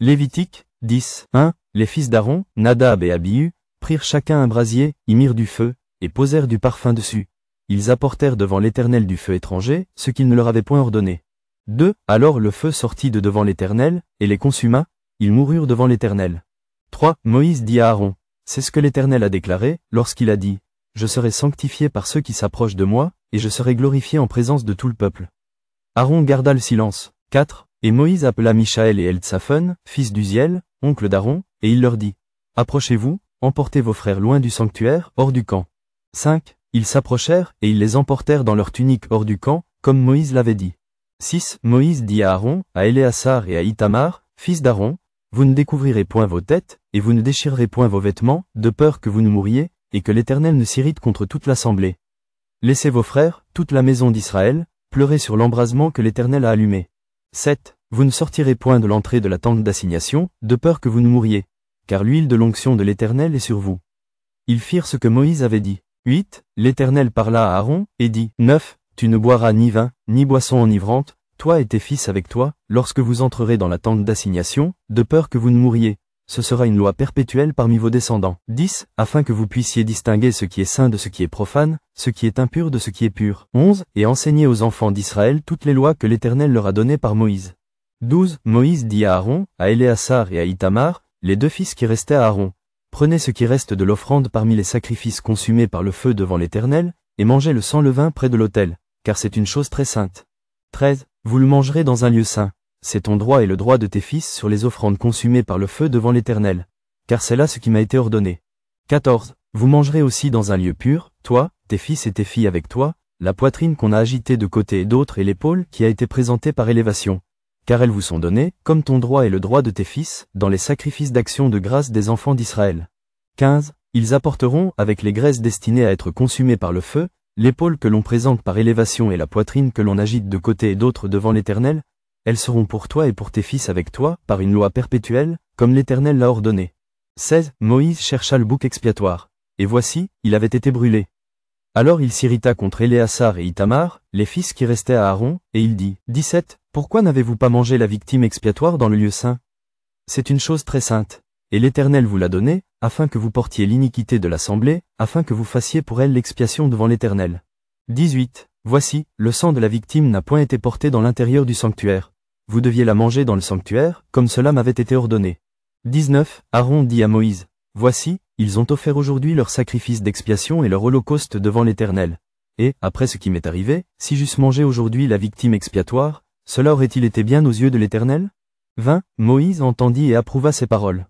Lévitique 10, 1. Les fils d'Aaron, Nadab et Abihu, prirent chacun un brasier, y mirent du feu, et posèrent du parfum dessus. Ils apportèrent devant l'Éternel du feu étranger, ce qu'il ne leur avait point ordonné. 2. Alors le feu sortit de devant l'Éternel, et les consuma, ils moururent devant l'Éternel. 3. Moïse dit à Aaron, c'est ce que l'Éternel a déclaré, lorsqu'il a dit, je serai sanctifié par ceux qui s'approchent de moi, et je serai glorifié en présence de tout le peuple. Aaron garda le silence. 4. Et Moïse appela Michaël et Eltsaphen, fils d'Uziel, oncle d'Aaron, et il leur dit, approchez-vous, emportez vos frères loin du sanctuaire, hors du camp. 5. Ils s'approchèrent, et ils les emportèrent dans leurs tuniques hors du camp, comme Moïse l'avait dit. 6. Moïse dit à Aaron, à Éléazar et à Ithamar, fils d'Aaron, vous ne découvrirez point vos têtes, et vous ne déchirerez point vos vêtements, de peur que vous ne mouriez, et que l'Éternel ne s'irrite contre toute l'assemblée. Laissez vos frères, toute la maison d'Israël, pleurer sur l'embrasement que l'Éternel a allumé. 7. Vous ne sortirez point de l'entrée de la tente d'assignation, de peur que vous ne mouriez, car l'huile de l'onction de l'Éternel est sur vous. Ils firent ce que Moïse avait dit. 8. L'Éternel parla à Aaron, et dit, 9. Tu ne boiras ni vin, ni boisson enivrante, toi et tes fils avec toi, lorsque vous entrerez dans la tente d'assignation, de peur que vous ne mouriez. Ce sera une loi perpétuelle parmi vos descendants. 10. Afin que vous puissiez distinguer ce qui est saint de ce qui est profane, ce qui est impur de ce qui est pur. 11. Et enseigner aux enfants d'Israël toutes les lois que l'Éternel leur a données par Moïse. 12. Moïse dit à Aaron, à Éléazar et à Ithamar, les deux fils qui restaient à Aaron, prenez ce qui reste de l'offrande parmi les sacrifices consumés par le feu devant l'Éternel, et mangez le sang levain près de l'autel, car c'est une chose très sainte. 13. Vous le mangerez dans un lieu saint. C'est ton droit et le droit de tes fils sur les offrandes consumées par le feu devant l'Éternel, car c'est là ce qui m'a été ordonné. 14. Vous mangerez aussi dans un lieu pur, toi, tes fils et tes filles avec toi, la poitrine qu'on a agitée de côté et d'autre et l'épaule qui a été présentée par élévation, car elles vous sont données, comme ton droit et le droit de tes fils, dans les sacrifices d'action de grâce des enfants d'Israël. 15. Ils apporteront, avec les graisses destinées à être consumées par le feu, l'épaule que l'on présente par élévation et la poitrine que l'on agite de côté et d'autre devant l'Éternel, elles seront pour toi et pour tes fils avec toi, par une loi perpétuelle, comme l'Éternel l'a ordonné. 16. Moïse chercha le bouc expiatoire, et voici, il avait été brûlé. Alors il s'irrita contre Éléazar et Ithamar, les fils qui restaient à Aaron, et il dit, 17. Pourquoi n'avez-vous pas mangé la victime expiatoire dans le lieu saint? C'est une chose très sainte, et l'Éternel vous l'a donnée, afin que vous portiez l'iniquité de l'assemblée, afin que vous fassiez pour elle l'expiation devant l'Éternel. 18. Voici, le sang de la victime n'a point été porté dans l'intérieur du sanctuaire. Vous deviez la manger dans le sanctuaire, comme cela m'avait été ordonné. 19. Aaron dit à Moïse, voici, ils ont offert aujourd'hui leur sacrifice d'expiation et leur holocauste devant l'Éternel. Et, après ce qui m'est arrivé, si j'eusse mangé aujourd'hui la victime expiatoire, cela aurait-il été bien aux yeux de l'Éternel? 20. Moïse entendit et approuva ces paroles.